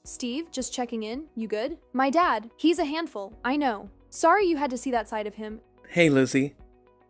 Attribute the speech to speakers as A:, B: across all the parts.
A: Steve, just checking in. You good? My dad, he's a handful, I know. Sorry you had to see that side of him.
B: Hey, Lizzie.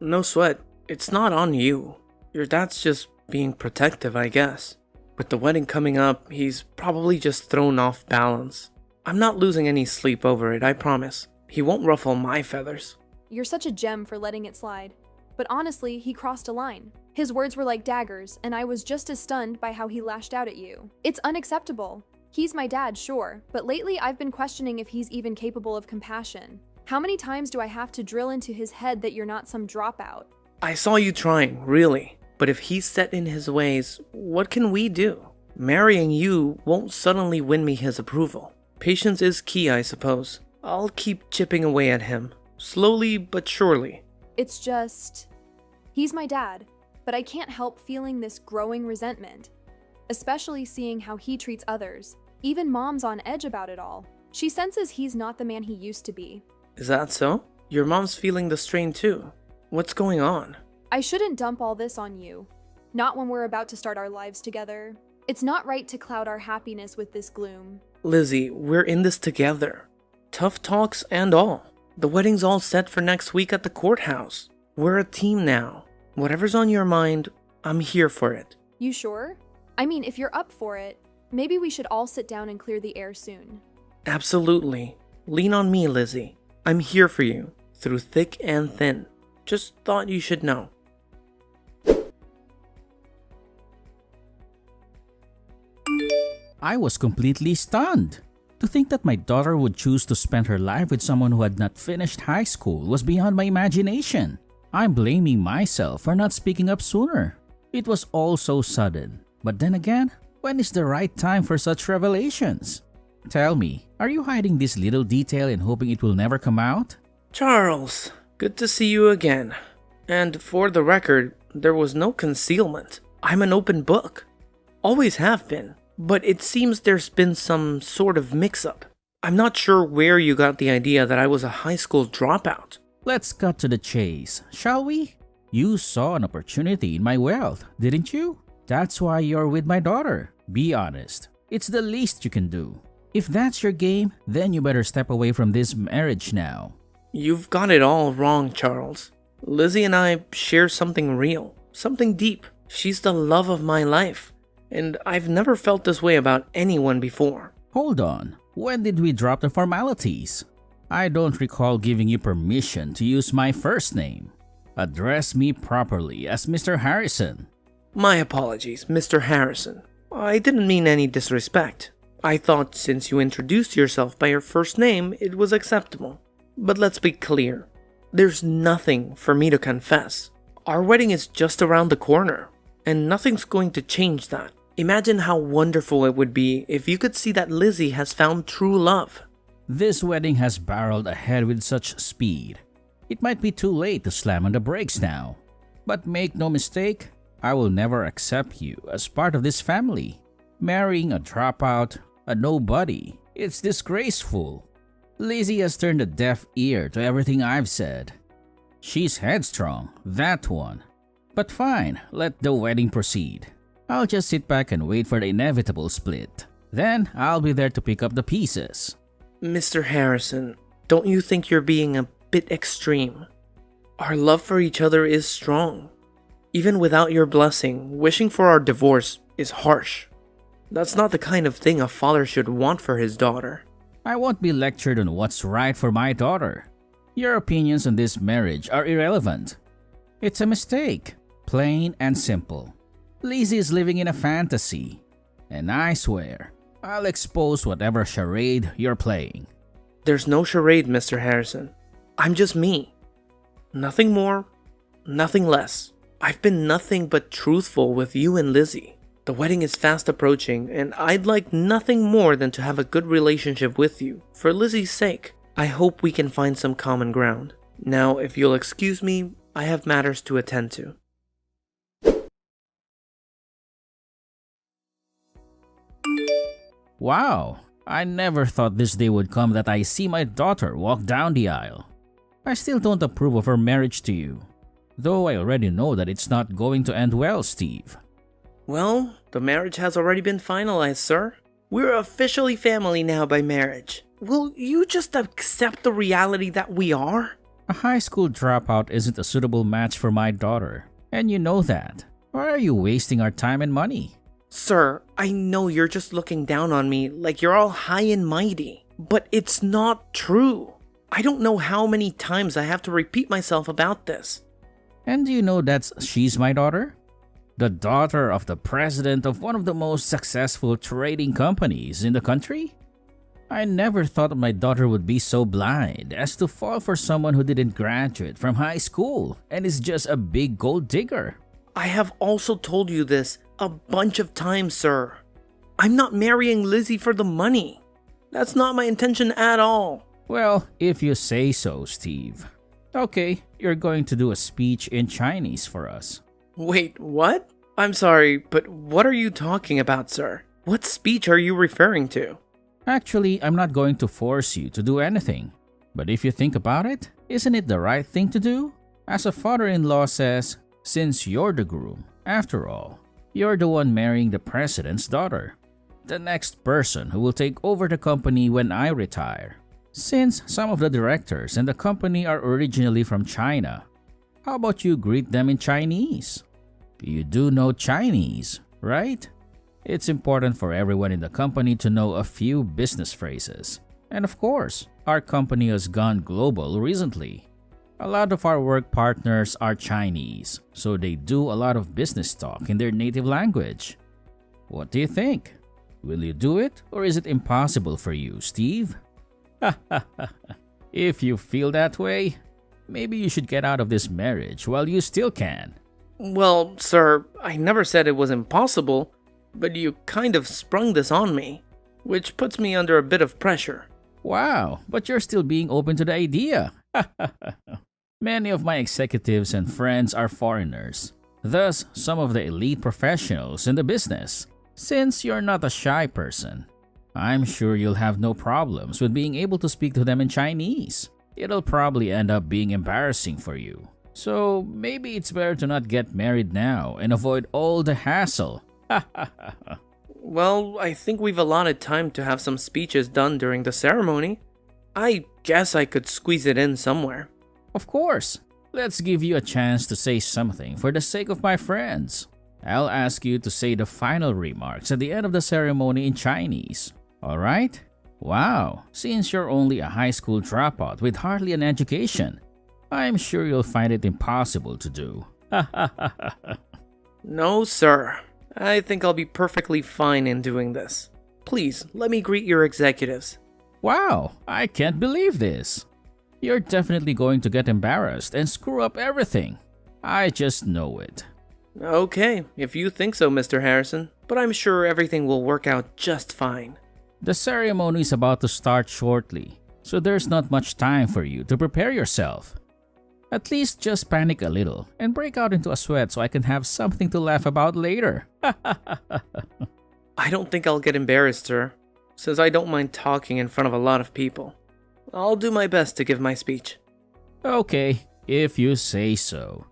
B: No sweat. It's not on you. Your dad's just being protective, I guess. With the wedding coming up, he's probably just thrown off balance. I'm not losing any sleep over it, I promise. He won't ruffle my feathers.
A: You're such a gem for letting it slide. But honestly, he crossed a line. His words were like daggers, and I was just as stunned by how he lashed out at you. It's unacceptable. He's my dad, sure, but lately I've been questioning if he's even capable of compassion. How many times do I have to drill into his head that you're not some dropout?
B: I saw you trying, really. But if he's set in his ways, what can we do? Marrying you won't suddenly win me his approval. Patience is key, I suppose. I'll keep chipping away at him, slowly but surely.
A: It's just... he's my dad, but I can't help feeling this growing resentment. Especially seeing how he treats others. Even Mom's on edge about it all. She senses he's not the man he used to be.
B: Is that so? Your mom's feeling the strain too. What's going on?
A: I shouldn't dump all this on you. Not when we're about to start our lives together. It's not right to cloud our happiness with this gloom.
B: Lizzie, we're in this together. Tough talks and all. The wedding's all set for next week at the courthouse. We're a team now. Whatever's on your mind, I'm here for it.
A: You sure? I mean, if you're up for it, maybe we should all sit down and clear the air soon.
B: Absolutely. Lean on me, Lizzie. I'm here for you, through thick and thin. Just thought you should know.
C: I was completely stunned. To think that my daughter would choose to spend her life with someone who had not finished high school was beyond my imagination. I'm blaming myself for not speaking up sooner. It was all so sudden. But then again, when is the right time for such revelations? Tell me, are you hiding this little detail and hoping it will never come out?
B: Charles, good to see you again. And for the record, there was no concealment. I'm an open book. Always have been. But it seems there's been some sort of mix-up. I'm not sure where you got the idea that I was a high school dropout.
C: Let's cut to the chase, shall we? You saw an opportunity in my wealth, didn't you? That's why you're with my daughter. Be honest. It's the least you can do. If that's your game, then you better step away from this marriage now.
B: You've got it all wrong, Charles. Lizzie and I share something real, something deep. She's the love of my life. And I've never felt this way about anyone before.
C: Hold on. When did we drop the formalities? I don't recall giving you permission to use my first name. Address me properly as Mr. Harrison.
B: My apologies, Mr. Harrison. I didn't mean any disrespect. I thought since you introduced yourself by your first name, it was acceptable. But let's be clear. There's nothing for me to confess. Our wedding is just around the corner, and nothing's going to change that. Imagine how wonderful it would be if you could see that Lizzie has found true love.
C: This wedding has barreled ahead with such speed. It might be too late to slam on the brakes now. But make no mistake, I will never accept you as part of this family. Marrying a dropout, a nobody, it's disgraceful. Lizzie has turned a deaf ear to everything I've said. She's headstrong, that one. But fine, let the wedding proceed. I'll just sit back and wait for the inevitable split. Then I'll be there to pick up the pieces.
B: Mr. Harrison, don't you think you're being a bit extreme? Our love for each other is strong. Even without your blessing, wishing for our divorce is harsh. That's not the kind of thing a father should want for his daughter.
C: I won't be lectured on what's right for my daughter. Your opinions on this marriage are irrelevant. It's a mistake, plain and simple. Lizzie is living in a fantasy, and I swear, I'll expose whatever charade you're playing.
B: There's no charade, Mr. Harrison. I'm just me. Nothing more, nothing less. I've been nothing but truthful with you and Lizzie. The wedding is fast approaching, and I'd like nothing more than to have a good relationship with you. For Lizzie's sake, I hope we can find some common ground. Now, if you'll excuse me, I have matters to attend to.
C: Wow, I never thought this day would come that I see my daughter walk down the aisle. I still don't approve of her marriage to you, though I already know that it's not going to end well, Steve.
B: Well, the marriage has already been finalized, sir. We're officially family now by marriage. Will you just accept the reality that we are?
C: A high school dropout isn't a suitable match for my daughter, and you know that. Why are you wasting our time and money?
B: Sir, I know you're just looking down on me like you're all high and mighty, but it's not true. I don't know how many times I have to repeat myself about this.
C: And do you know that she's my daughter? The daughter of the president of one of the most successful trading companies in the country? I never thought my daughter would be so blind as to fall for someone who didn't graduate from high school and is just a big gold digger.
B: I have also told you this a bunch of times, sir. I'm not marrying Lizzie for the money. That's not my intention at all.
C: Well, if you say so, Steve. Okay, you're going to do a speech in Chinese for us.
B: Wait, what? I'm sorry, but what are you talking about, sir? What speech are you referring to?
C: Actually, I'm not going to force you to do anything. But if you think about it, isn't it the right thing to do? As a father-in-law says, since you're the groom, after all, you're the one marrying the president's daughter. The next person who will take over the company when I retire. Since some of the directors in the company are originally from China, how about you greet them in Chinese? You do know Chinese, right? It's important for everyone in the company to know a few business phrases. And of course, our company has gone global recently. A lot of our work partners are Chinese, so they do a lot of business talk in their native language. What do you think? Will you do it, or is it impossible for you, Steve? If you feel that way, maybe you should get out of this marriage while you still can.
B: Well, sir, I never said it was impossible, but you kind of sprung this on me, which puts me under a bit of pressure.
C: Wow, but you're still being open to the idea. Many of my executives and friends are foreigners, thus some of the elite professionals in the business. Since you're not a shy person, I'm sure you'll have no problems with being able to speak to them in Chinese. It'll probably end up being embarrassing for you. So maybe it's better to not get married now and avoid all the hassle.
B: Well, I think we've allotted time to have some speeches done during the ceremony. I guess I could squeeze it in somewhere.
C: Of course. Let's give you a chance to say something for the sake of my friends. I'll ask you to say the final remarks at the end of the ceremony in Chinese. Alright? Wow, since you're only a high school dropout with hardly an education, I'm sure you'll find it impossible to do.
B: No, sir. I think I'll be perfectly fine in doing this. Please, let me greet your executives.
C: Wow, I can't believe this. You're definitely going to get embarrassed and screw up everything. I just know it.
B: Okay, if you think so, Mr. Harrison, but I'm sure everything will work out just fine.
C: The ceremony is about to start shortly, so there's not much time for you to prepare yourself. At least just panic a little and break out into a sweat so I can have something to laugh about later.
B: I don't think I'll get embarrassed, sir, since I don't mind talking in front of a lot of people. I'll do my best to give my speech.
C: Okay, if you say so.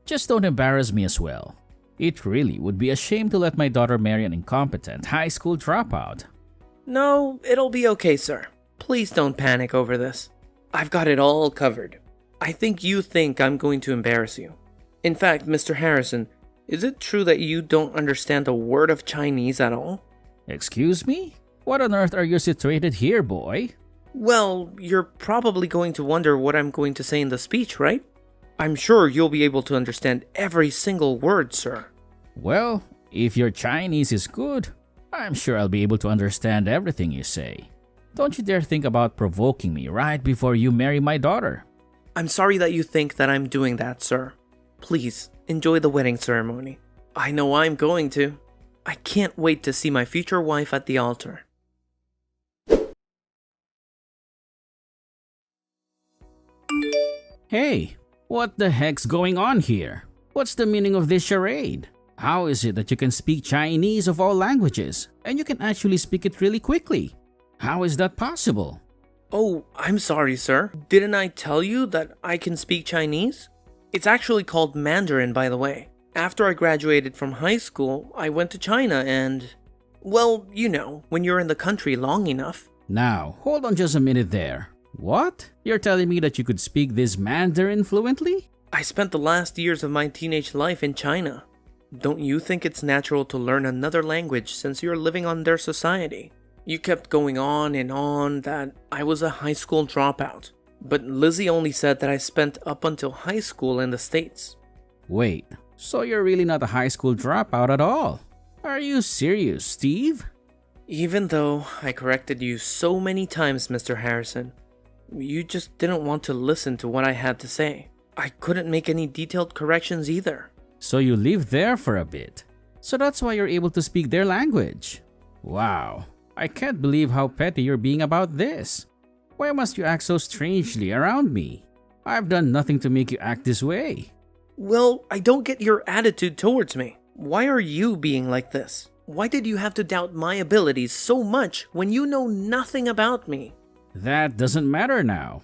C: Just don't embarrass me as well. It really would be a shame to let my daughter marry an incompetent high school dropout.
B: No, it'll be okay, sir. Please don't panic over this. I've got it all covered. I think you think I'm going to embarrass you. In fact, Mr. Harrison, is it true that you don't understand a word of Chinese at all?
C: Excuse me? What on earth are you situated here, boy?
B: Well, you're probably going to wonder what I'm going to say in the speech, right? I'm sure you'll be able to understand every single word, sir.
C: Well, if your Chinese is good, I'm sure I'll be able to understand everything you say. Don't you dare think about provoking me right before you marry my daughter.
B: I'm sorry that you think that I'm doing that, sir. Please, enjoy the wedding ceremony. I know I'm going to. I can't wait to see my future wife at the altar.
C: Hey, what the heck's going on here? What's the meaning of this charade? How is it that you can speak Chinese of all languages, and you can actually speak it really quickly? How is that possible?
B: Oh, I'm sorry, sir. Didn't I tell you that I can speak Chinese? It's actually called Mandarin, by the way. After I graduated from high school, I went to China and... Well, you know, when you're in the country long enough.
C: Now, hold on just a minute there. What? You're telling me that you could speak this Mandarin fluently?
B: I spent the last years of my teenage life in China. Don't you think it's natural to learn another language since you're living on their society? You kept going on and on that I was a high school dropout. But Lizzie only said that I spent up until high school in the States.
C: Wait, so you're really not a high school dropout at all? Are you serious, Steve?
B: Even though I corrected you so many times, Mr. Harrison, you just didn't want to listen to what I had to say. I couldn't make any detailed corrections either.
C: So you lived there for a bit. So that's why you're able to speak their language. Wow, I can't believe how petty you're being about this. Why must you act so strangely around me? I've done nothing to make you act this way.
B: Well, I don't get your attitude towards me. Why are you being like this? Why did you have to doubt my abilities so much when you know nothing about me?
C: That doesn't matter now.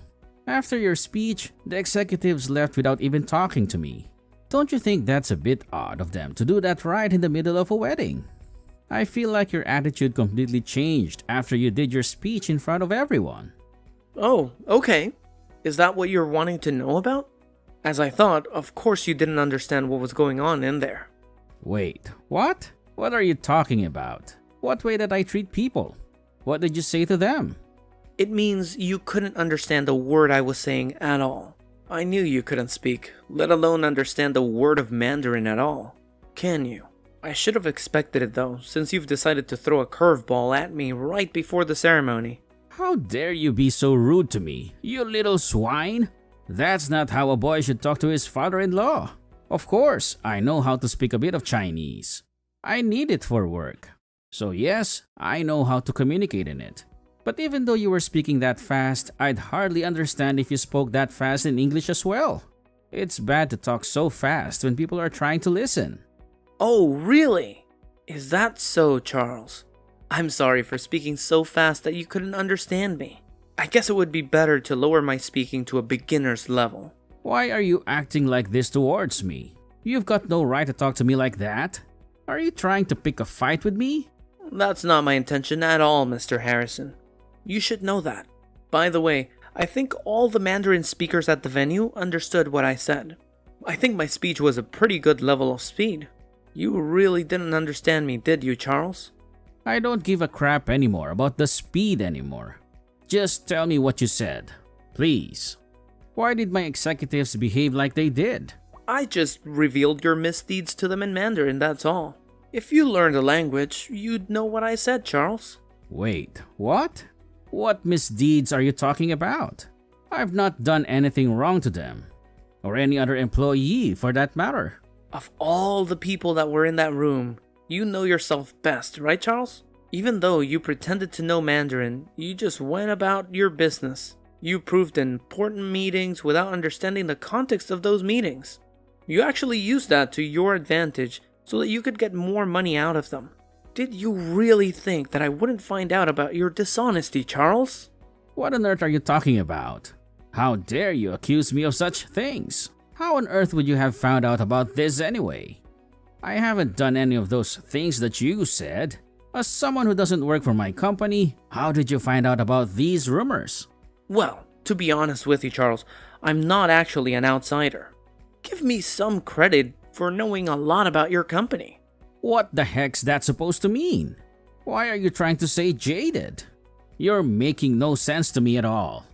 C: After your speech, the executives left without even talking to me. Don't you think that's a bit odd of them to do that right in the middle of a wedding? I feel like your attitude completely changed after you did your speech in front of everyone.
B: Oh, okay. Is that what you're wanting to know about? As I thought, of course you didn't understand what was going on in there.
C: Wait, what? What are you talking about? What way did I treat people? What did you say to them?
B: It means you couldn't understand a word I was saying at all. I knew you couldn't speak, let alone understand a word of Mandarin at all. Can you? I should have expected it though, since you've decided to throw a curveball at me right before the ceremony.
C: How dare you be so rude to me, you little swine? That's not how a boy should talk to his father-in-law. Of course, I know how to speak a bit of Chinese. I need it for work. So yes, I know how to communicate in it. But even though you were speaking that fast, I'd hardly understand if you spoke that fast in English as well. It's bad to talk so fast when people are trying to listen.
B: Oh, really? Is that so, Charles? I'm sorry for speaking so fast that you couldn't understand me. I guess it would be better to lower my speaking to a beginner's level.
C: Why are you acting like this towards me? You've got no right to talk to me like that. Are you trying to pick a fight with me?
B: That's not my intention at all, Mr. Harrison. You should know that. By the way, I think all the Mandarin speakers at the venue understood what I said. I think my speech was a pretty good level of speed. You really didn't understand me, did you, Charles?
C: I don't give a crap anymore about the speed anymore. Just tell me what you said, please. Why did my executives behave like they did?
B: I just revealed your misdeeds to them in Mandarin, that's all. If you learned the language, you'd know what I said, Charles.
C: Wait, what? What misdeeds are you talking about? I've not done anything wrong to them. Or any other employee, for that matter.
B: Of all the people that were in that room, you know yourself best, right, Charles? Even though you pretended to know Mandarin, you just went about your business. You proved important meetings without understanding the context of those meetings. You actually used that to your advantage so that you could get more money out of them. Did you really think that I wouldn't find out about your dishonesty, Charles?
C: What on earth are you talking about? How dare you accuse me of such things? How on earth would you have found out about this anyway? I haven't done any of those things that you said. As someone who doesn't work for my company, how did you find out about these rumors?
B: Well, to be honest with you, Charles, I'm not actually an outsider. Give me some credit for knowing a lot about your company.
C: What the heck's that supposed to mean? Why are you trying to say jaded? You're making no sense to me at all.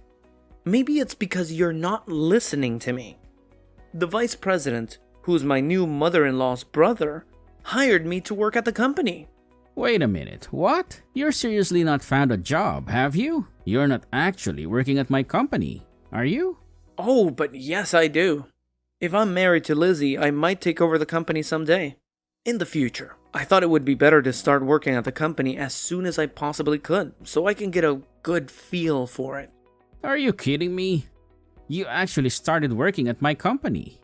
B: Maybe it's because you're not listening to me. The vice president, who's my new mother-in-law's brother, hired me to work at the company.
C: Wait a minute, what? You're seriously not found a job, have you? You're not actually working at my company, are you?
B: Oh, but yes I do. If I'm married to Lizzie, I might take over the company someday. In the future. I thought it would be better to start working at the company as soon as I possibly could, so I can get a good feel for it.
C: Are you kidding me? You actually started working at my company.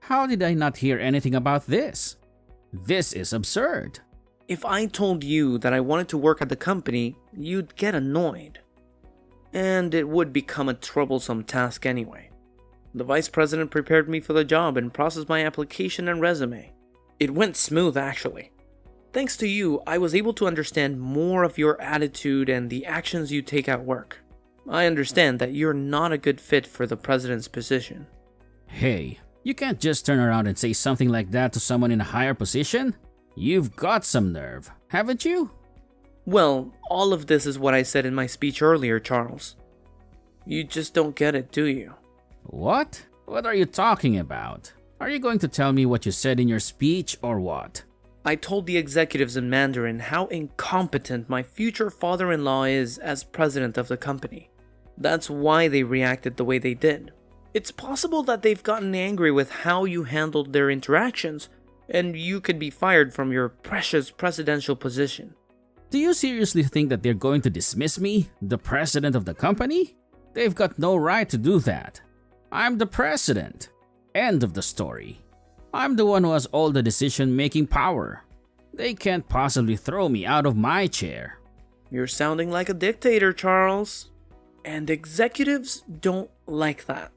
C: How did I not hear anything about this? This is absurd.
B: If I told you that I wanted to work at the company, you'd get annoyed. And it would become a troublesome task anyway. The vice president prepared me for the job and processed my application and resume. It went smooth, actually. Thanks to you, I was able to understand more of your attitude and the actions you take at work. I understand that you're not a good fit for the president's position.
C: Hey, you can't just turn around and say something like that to someone in a higher position. You've got some nerve, haven't you?
B: Well, all of this is what I said in my speech earlier, Charles. You just don't get it, do you?
C: What? What are you talking about? Are you going to tell me what you said in your speech or what?
B: I told the executives in Mandarin how incompetent my future father-in-law is as president of the company. That's why they reacted the way they did. It's possible that they've gotten angry with how you handled their interactions, and you could be fired from your precious presidential position.
C: Do you seriously think that they're going to dismiss me, the president of the company? They've got no right to do that. I'm the president. End of the story. I'm the one who has all the decision-making power. They can't possibly throw me out of my chair.
B: You're sounding like a dictator, Charles. And executives don't like that.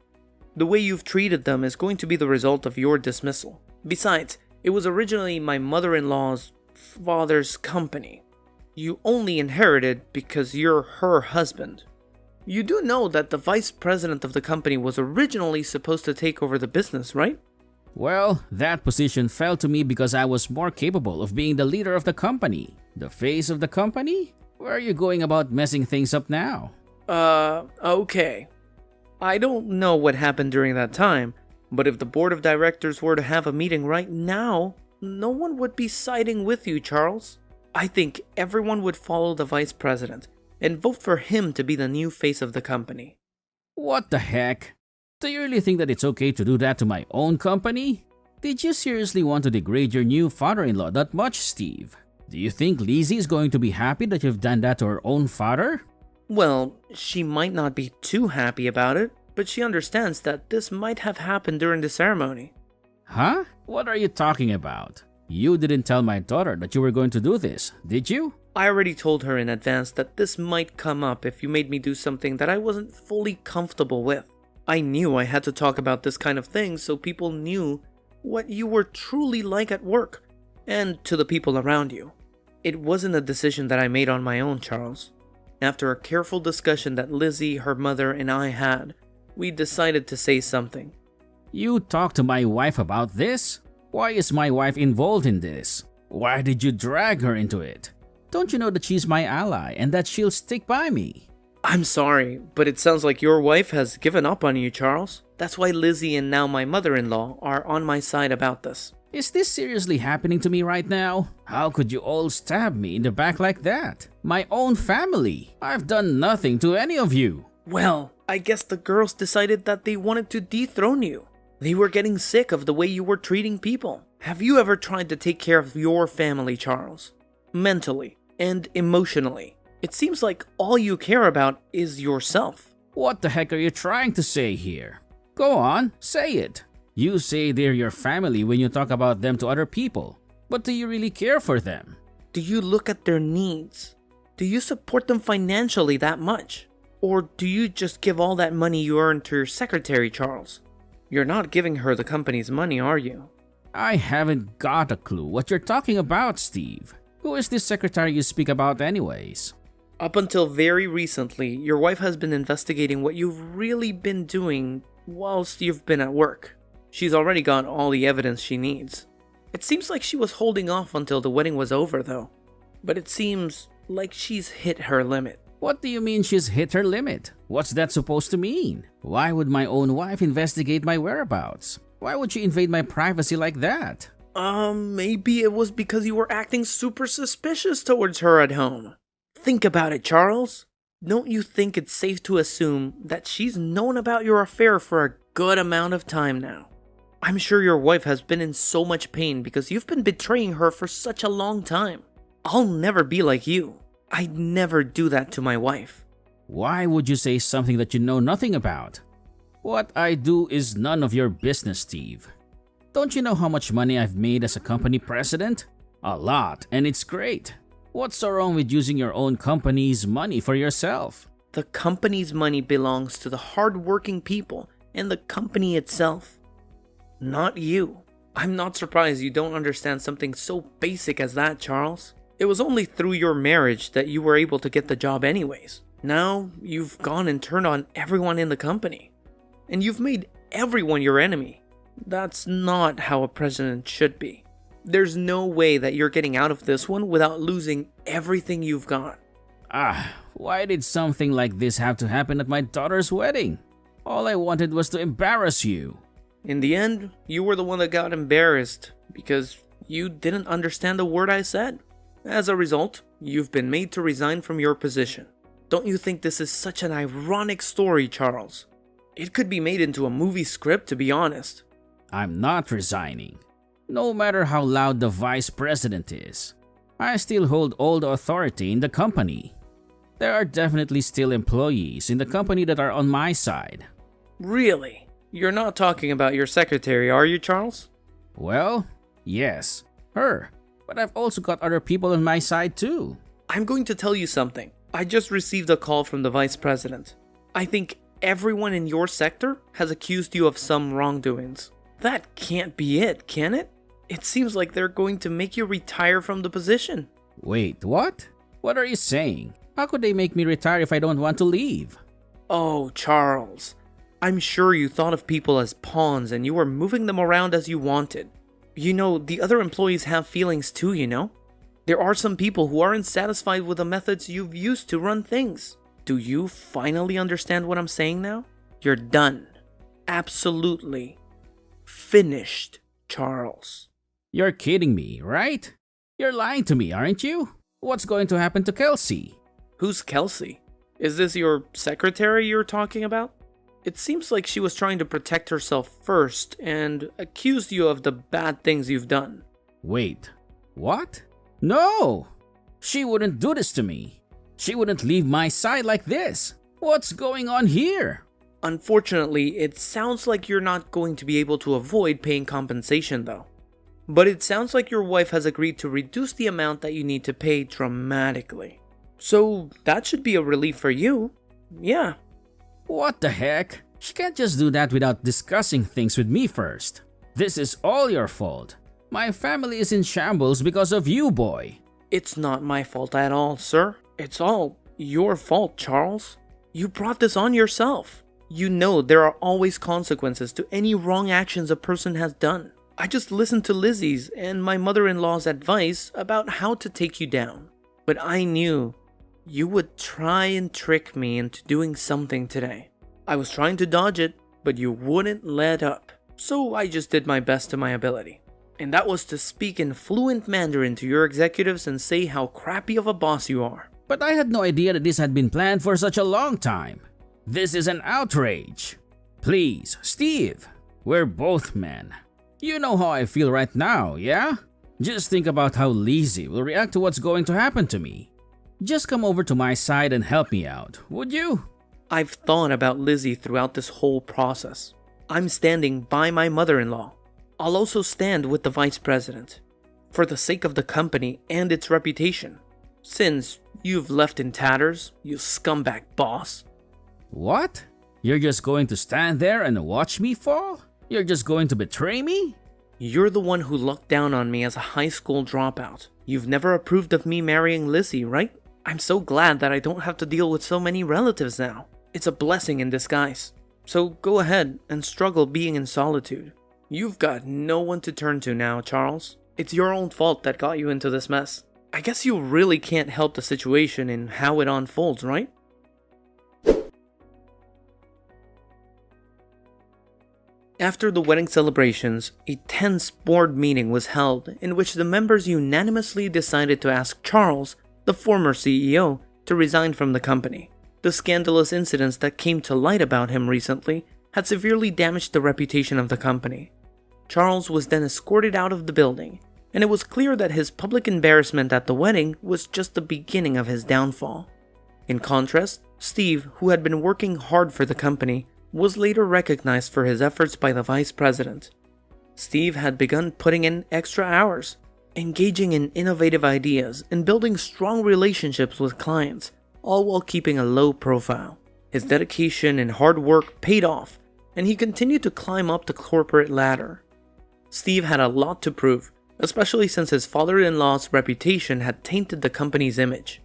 B: The way you've treated them is going to be the result of your dismissal. Besides, it was originally my mother-in-law's father's company. You only inherited because you're her husband. You do know that the vice president of the company was originally supposed to take over the business, right?
C: Well, that position fell to me because I was more capable of being the leader of the company. The face of the company? Where are you going about messing things up now?
B: Okay. I don't know what happened during that time, but if the board of directors were to have a meeting right now, no one would be siding with you, Charles. I think everyone would follow the vice president and vote for him to be the new face of the company.
C: What the heck? Do you really think that it's okay to do that to my own company? Did you seriously want to degrade your new father-in-law that much, Steve? Do you think Lizzie is going to be happy that you've done that to her own father?
B: Well, she might not be too happy about it, but she understands that this might have happened during the ceremony.
C: Huh? What are you talking about? You didn't tell my daughter that you were going to do this, did you?
B: I already told her in advance that this might come up if you made me do something that I wasn't fully comfortable with. I knew I had to talk about this kind of thing so people knew what you were truly like at work, and to the people around you. It wasn't a decision that I made on my own, Charles. After a careful discussion that Lizzie, her mother, and I had, we decided to say something.
C: You talked to my wife about this? Why is my wife involved in this? Why did you drag her into it? Don't you know that she's my ally and that she'll stick by me?
B: I'm sorry, but it sounds like your wife has given up on you, Charles. That's why Lizzie and now my mother-in-law are on my side about this.
C: Is this seriously happening to me right now? How could you all stab me in the back like that? My own family. I've done nothing to any of you.
B: Well, I guess the girls decided that they wanted to dethrone you. They were getting sick of the way you were treating people. Have you ever tried to take care of your family, Charles? Mentally and emotionally. It seems like all you care about is yourself.
C: What the heck are you trying to say here? Go on, say it. You say they're your family when you talk about them to other people. But do you really care for them?
B: Do you look at their needs? Do you support them financially that much? Or do you just give all that money you earn to your secretary, Charles? You're not giving her the company's money, are you?
C: I haven't got a clue what you're talking about, Steve. Who is this secretary you speak about anyways?
B: Up until very recently, your wife has been investigating what you've really been doing whilst you've been at work. She's already got all the evidence she needs. It seems like she was holding off until the wedding was over, though. But it seems like she's hit her limit.
C: What do you mean she's hit her limit? What's that supposed to mean? Why would my own wife investigate my whereabouts? Why would she invade my privacy like that?
B: Maybe it was because you were acting super suspicious towards her at home. Think about it, Charles. Don't you think it's safe to assume that she's known about your affair for a good amount of time now? I'm sure your wife has been in so much pain because you've been betraying her for such a long time. I'll never be like you. I'd never do that to my wife.
C: Why would you say something that you know nothing about? What I do is none of your business, Steve. Don't you know how much money I've made as a company president? A lot, and it's great. What's so wrong with using your own company's money for yourself?
B: The company's money belongs to the hardworking people and the company itself. Not you. I'm not surprised you don't understand something so basic as that, Charles. It was only through your marriage that you were able to get the job anyways. Now, you've gone and turned on everyone in the company. And you've made everyone your enemy. That's not how a president should be. There's no way that you're getting out of this one without losing everything you've got.
C: Why did something like this have to happen at my daughter's wedding? All I wanted was to embarrass you.
B: In the end, you were the one that got embarrassed because you didn't understand a word I said. As a result, you've been made to resign from your position. Don't you think this is such an ironic story, Charles? It could be made into a movie script, to be honest.
C: I'm not resigning. No matter how loud the vice president is, I still hold all the authority in the company. There are definitely still employees in the company that are on my side.
B: Really? You're not talking about your secretary, are you, Charles?
C: Well, yes, her. But I've also got other people on my side too.
B: I'm going to tell you something. I just received a call from the vice president. I think everyone in your sector has accused you of some wrongdoings. That can't be it, can it? It seems like they're going to make you retire from the position.
C: Wait, what? What are you saying? How could they make me retire if I don't want to leave?
B: Oh, Charles. I'm sure you thought of people as pawns and you were moving them around as you wanted. You know, the other employees have feelings too, you know? There are some people who aren't satisfied with the methods you've used to run things. Do you finally understand what I'm saying now? You're done. Absolutely. Finished, Charles.
C: You're kidding me, right? You're lying to me, aren't you? What's going to happen to Kelsey?
B: Who's Kelsey? Is this your secretary you're talking about? It seems like she was trying to protect herself first and accused you of the bad things you've done.
C: Wait, what? No! She wouldn't do this to me. She wouldn't leave my side like this. What's going on here?
B: Unfortunately, it sounds like you're not going to be able to avoid paying compensation though. But it sounds like your wife has agreed to reduce the amount that you need to pay dramatically. So that should be a relief for you. Yeah.
C: What the heck? She can't just do that without discussing things with me first. This is all your fault. My family is in shambles because of you, boy.
B: It's not my fault at all, sir. It's all your fault, Charles. You brought this on yourself. You know there are always consequences to any wrong actions a person has done. I just listened to Lizzie's and my mother-in-law's advice about how to take you down. But I knew you would try and trick me into doing something today. I was trying to dodge it, but you wouldn't let up. So I just did my best to my ability. And that was to speak in fluent Mandarin to your executives and say how crappy of a boss you are.
C: But I had no idea that this had been planned for such a long time. This is an outrage. Please, Steve, we're both men. You know how I feel right now, yeah? Just think about how Lizzie will react to what's going to happen to me. Just come over to my side and help me out, would you?
B: I've thought about Lizzie throughout this whole process. I'm standing by my mother-in-law. I'll also stand with the vice president. For the sake of the company and its reputation. Since you've left in tatters, you scumbag boss.
C: What? You're just going to stand there and watch me fall? You're just going to betray me?
B: You're the one who looked down on me as a high school dropout. You've never approved of me marrying Lizzie, right? I'm so glad that I don't have to deal with so many relatives now. It's a blessing in disguise. So go ahead and struggle being in solitude. You've got no one to turn to now, Charles. It's your own fault that got you into this mess. I guess you really can't help the situation in how it unfolds, right? After the wedding celebrations, a tense board meeting was held in which the members unanimously decided to ask Charles, the former CEO, to resign from the company. The scandalous incidents that came to light about him recently had severely damaged the reputation of the company. Charles was then escorted out of the building, and it was clear that his public embarrassment at the wedding was just the beginning of his downfall. In contrast, Steve, who had been working hard for the company, was later recognized for his efforts by the vice president. Steve had begun putting in extra hours, engaging in innovative ideas and building strong relationships with clients, all while keeping a low profile. His dedication and hard work paid off, and he continued to climb up the corporate ladder. Steve had a lot to prove, especially since his father-in-law's reputation had tainted the company's image.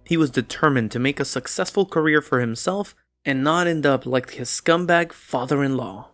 B: He was determined to make a successful career for himself and not end up like his scumbag father-in-law.